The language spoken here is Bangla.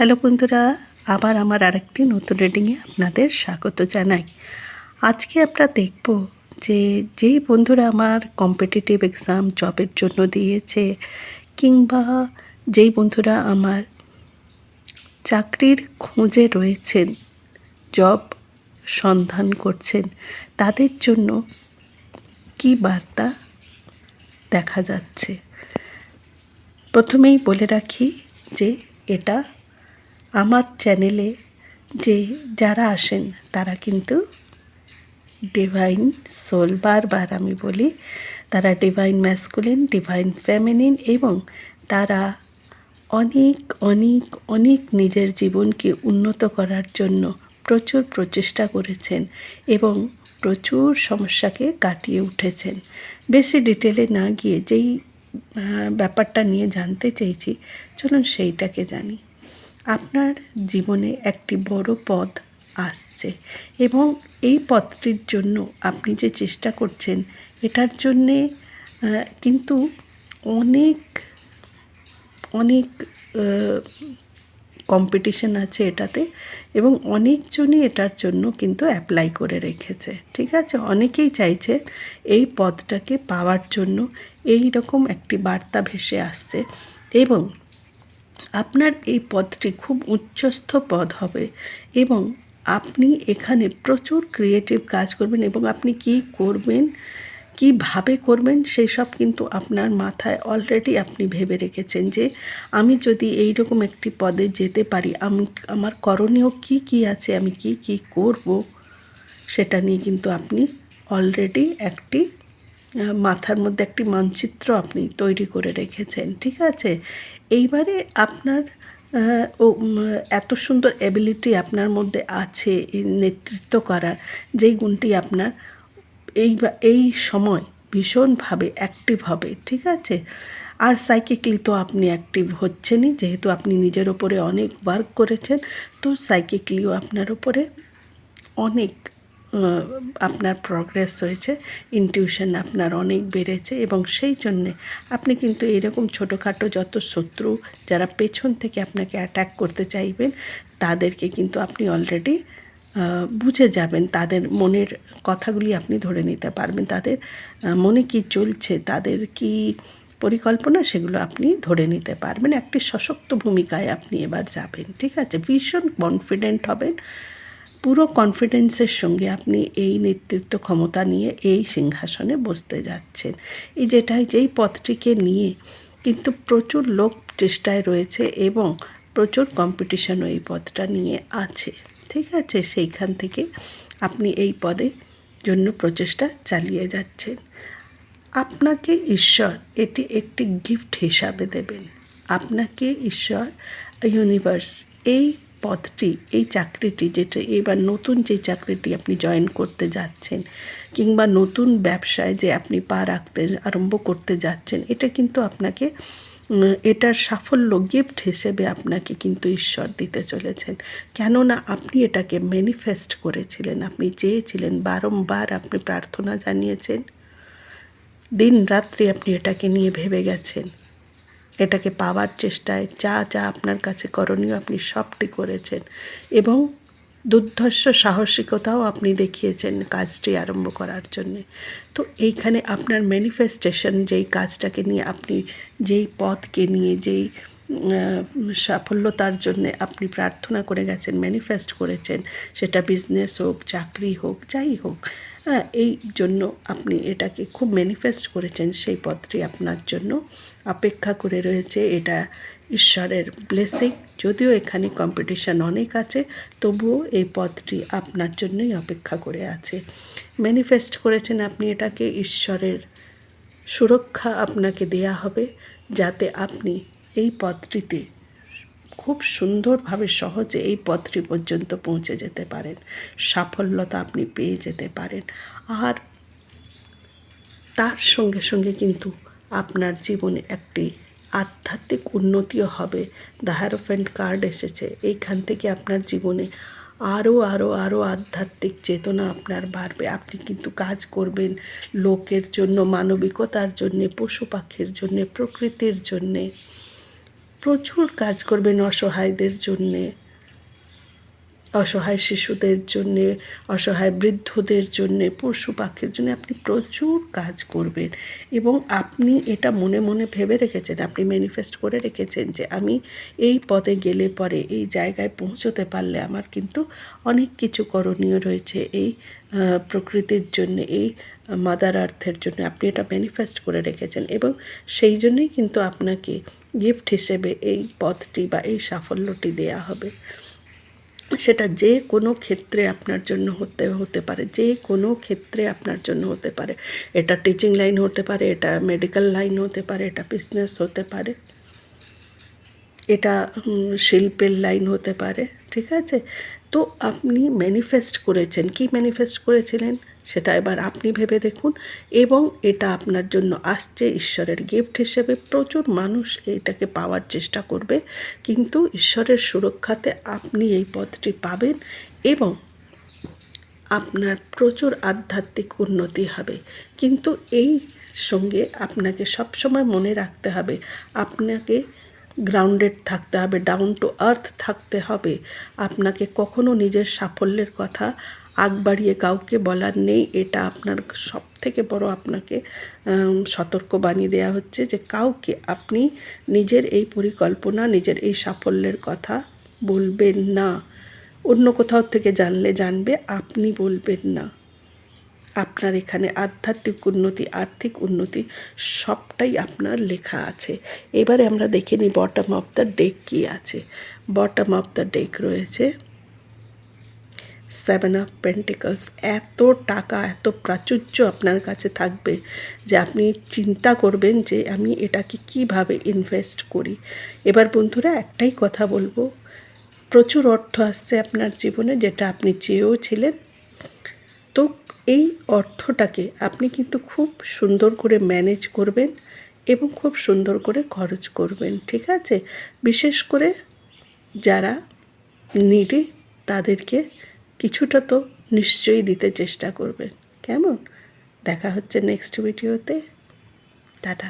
হ্যালো বন্ধুরা, আবার আমার আরেকটি নতুন রিডিংয়ে আপনাদের স্বাগত জানাই। আজকে আমরা দেখব যে যেই বন্ধুরা আমার কম্পিটিটিভ এক্সাম জবের জন্য দিয়েছে, কিংবা যেই বন্ধুরা আমার চাকরির খোঁজে রয়েছেন, জব সন্ধান করছেন, তাদের জন্য কী বার্তা দেখা যাচ্ছে। প্রথমেই বলে রাখি যে এটা আমার চ্যানেলে যারা আসেন তারা কিন্তু ডিভাইন সোল, বারবার আমি বলি, তারা ডিভাইন ম্যাসকুলিন, ডিভাইন ফেমিনিন, এবং তারা অনেক অনেক অনেক নিজের জীবনকে উন্নত করার জন্য প্রচুর প্রচেষ্টা করেছেন এবং প্রচুর সমস্যাকে কাটিয়ে উঠেছেন। বেশি ডিটেলে না গিয়ে যেই ব্যাপারটা নিয়ে জানতে চেয়েছি, চলুন সেইটাকে জানি। আপনার জীবনে একটি বড় পদ আসছে এবং এই পদটির জন্য আপনি যে চেষ্টা করছেন, এটার জন্যে কিন্তু অনেক অনেক কম্পিটিশন আছে এটাতে, এবং অনেকজনই এটার জন্য কিন্তু অ্যাপ্লাই করে রেখেছে। ঠিক আছে, অনেকেই চাইছে এই পদটাকে পাওয়ার জন্য। এই রকম একটি বার্তা ভেসে আসছে এবং আপনার এই পদটি খুব উচ্চস্থ পদ হবে এবং আপনি এখানে প্রচুর ক্রিয়েটিভ কাজ করবেন এবং আপনি কী করবেন, কীভাবে করবেন, সেই সব কিন্তু আপনার মাথায় অলরেডি আপনি ভেবে রেখেছেন যে আমি যদি এই রকম একটি পদে যেতে পারি, আমার করণীয় কী আছে, আমি কি করব, সেটা নিয়ে কিন্তু আপনি অলরেডি একটি মাথার মধ্যে একটি মানচিত্র আপনি তৈরি করে রেখেছেন। ঠিক আছে, এইবারে আপনার এত সুন্দর অ্যাবিলিটি আপনার মধ্যে আছে নেতৃত্ব করার, যেই গুণটি আপনার এই সময় ভীষণভাবে অ্যাক্টিভ হবে। ঠিক আছে, আর সাইকিকলি তো আপনি অ্যাক্টিভ হচ্ছেনই, যেহেতু আপনি নিজের ওপরে অনেক ওয়ার্ক করেছেন, তো সাইকিকলিও আপনার ওপরে অনেক আপনার প্রগ্রেস হয়েছে, ইনটিউশন আপনার অনেক বেড়েছে এবং সেই জন্যে আপনি কিন্তু এরকম ছোটোখাটো যত শত্রু যারা পেছন থেকে আপনাকে অ্যাটাক করতে চাইবেন, তাদেরকে কিন্তু আপনি অলরেডি বুঝে যাবেন। তাদের মনের কথাগুলি আপনি ধরে নিতে পারবেন, তাদের মনে কি চলছে, তাদের কি পরিকল্পনা, সেগুলো আপনি ধরে নিতে পারবেন। একটি সশক্ত ভূমিকায় আপনি এবার যাবেন। ঠিক আছে, ভীষণ কনফিডেন্ট হবেন, পুরো কনফিডেন্সের সঙ্গে আপনি এই নেতৃত্ব ক্ষমতা নিয়ে এই সিংহাসনে বসতে যাচ্ছেন। যেই পথটিকে নিয়ে কিন্তু প্রচুর লোক চেষ্টায় রয়েছে এবং প্রচুর কম্পিটিশনও এই পদটা নিয়ে আছে। ঠিক আছে, সেইখান থেকে আপনি এই পদে জন্য প্রচেষ্টা চালিয়ে যাচ্ছেন। আপনাকে ঈশ্বর এটি একটি গিফট হিসাবে দেবেন। আপনাকে ঈশ্বর, ইউনিভার্স, এই পদটি, এই চাকরিটি, যেটা এবার নতুন যে চাকরিটি আপনি জয়েন করতে যাচ্ছেন, কিংবা নতুন ব্যবসায় যে আপনি পা রাখতে আরম্ভ করতে যাচ্ছেন, এটা কিন্তু আপনাকে এটার সাফল্য গিফট হিসেবে আপনাকে কিন্তু ঈশ্বর দিতে চলেছেন। কেননা আপনি এটাকে ম্যানিফেস্ট করেছিলেন, আপনি চেয়েছিলেন, বারংবার আপনি প্রার্থনা জানিয়েছেন, দিন রাত্রি আপনি এটাকে নিয়ে ভেবে গেছেন, এটাকে পাওয়ার চেষ্টায় যা আপনার কাছে করণীয় আপনি সবটি করেছেন এবং দুর্ধর্ষ সাহসিকতাও আপনি দেখিয়েছেন কাজটি আরম্ভ করার জন্যে। তো এইখানে আপনার ম্যানিফেস্টেশন, যেই কাজটাকে নিয়ে আপনি, যেই পথকে নিয়ে, যেই সাফল্যতার জন্যে আপনি প্রার্থনা করে গেছেন, ম্যানিফেস্ট করেছেন, সেটা বিজনেস হোক, চাকরি হোক, যাই হোক, এই জন্য আপনি এটাকে খুব ম্যানিফেস্ট করেছেন, সেই পথটি আপনার জন্য অপেক্ষা করে রয়েছে। এটা ঈশ্বরের ব্লেসিং। যদিও এখানে কম্পিটিশান অনেক আছে, তবুও এই পথটি আপনার জন্যই অপেক্ষা করে আছে। ম্যানিফেস্ট করেছেন আপনি এটাকে, ঈশ্বরের সুরক্ষা আপনাকে দেয়া হবে, যাতে আপনি এই পথটিতে খুব সুন্দরভাবে সহজে এই পথটি পর্যন্ত পৌঁছে যেতে পারেন, সাফল্যতা আপনি পেয়ে যেতে পারেন। আর তার সঙ্গে সঙ্গে কিন্তু আপনার জীবনে একটি আধ্যাত্মিক উন্নতিও হবে। দ্য হায়েরোফ্যান্ট কার্ড এসেছে, এইখান থেকে আপনার জীবনে আরও আধ্যাত্মিক চেতনা আপনার বাড়বে। আপনি কিন্তু কাজ করবেন লোকের জন্য, মানবিকতার জন্যে, পশু পাখির জন্যে, প্রকৃতির জন্যে, প্রচুর কাজ করবেন অসহায়দের জন্যে, অসহায় শিশুদের জন্যে, অসহায় বৃদ্ধদের জন্যে, পশু পাখির জন্য আপনি প্রচুর কাজ করবেন। এবং আপনি এটা মনে মনে ভেবে রেখেছেন, আপনি ম্যানিফেস্ট করে রেখেছেন যে আমি এই পদে গেলে পরে, এই জায়গায় পৌঁছতে পারলে আমার কিন্তু অনেক কিছু করণীয় রয়েছে এই প্রকৃতির জন্যে, এই মাদার আর্থের জন্য। আপনি এটা ম্যানিফেস্ট করে রেখেছেন এবং সেই জন্যই কিন্তু আপনাকে গিফট হিসেবে এই পদটি বা এই সাফল্যটি দেয়া হবে। সেটা যে কোনো ক্ষেত্রে আপনার জন্য হতে পারে, যে কোনো ক্ষেত্রে আপনার জন্য হতে পারে। এটা টিচিং লাইন হতে পারে, এটা মেডিকেল লাইন হতে পারে, এটা বিজনেস হতে পারে, এটা শিল্পের লাইন হতে পারে, ঠিক আছে? তো আপনি ম্যানিফেস্ট করেছেন, কি ম্যানিফেস্ট করেছিলেন সেটা এবার আপনি ভেবে দেখুন। এবং এটা আপনার জন্য আসছে ঈশ্বরের গিফট হিসেবে। প্রচুর মানুষ এইটাকে পাওয়ার চেষ্টা করবে, কিন্তু ঈশ্বরের সুরক্ষাতে আপনি এই পদটি পাবেন এবং আপনার প্রচুর আধ্যাত্মিক উন্নতি হবে। কিন্তু এই সঙ্গে আপনাকে সবসময় মনে রাখতে হবে, আপনাকে গ্রাউন্ডেড থাকতে হবে, ডাউন টু আর্থ থাকতে হবে। আপনাকে কখনো নিজের সাফল্যের কথা আগ বাড়িয়ে কাউকে বলার নেই। এটা আপনার সবথেকে বড় আপনাকে সতর্কবাণী দেওয়া হচ্ছে যে কাউকে আপনি নিজের এই পরিকল্পনা, নিজের এই সাফল্যের কথা বলবেন না। অন্য কোথাও থেকে জানলে জানবে, আপনি বলবেন না। আপনার এখানে আধ্যাত্মিক উন্নতি, আর্থিক উন্নতি সবটাই আপনার লেখা আছে। এবারে আমরা দেখে নিই বটম অফ দ্য ডেক কী আছে। বটম অফ দ্য ডেক রয়েছে 7 অফ পেন্টিকলস। এত টাকা, এত প্রাচুর্য আপনার কাছে থাকবে যে আপনি চিন্তা করবেন যে আমি এটাকে কিভাবে ইনভেস্ট করি। এবার বন্ধুরা একটাই কথা বলবো, প্রচুর অর্থ আসছে আপনার জীবনে, যেটা আপনি চেয়েও ছিলেন। তো এই অর্থটাকে আপনি কিন্তু খুব সুন্দর করে ম্যানেজ করবেন এবং খুব সুন্দর করে খরচ করবেন, ঠিক আছে? বিশেষ করে যারা নিডি তাদেরকে কিছুটা তো নিশ্চয়ই দিতে চেষ্টা করবেন, কেমন? দেখা হচ্ছে নেক্সট ভিডিওতে। টাটা।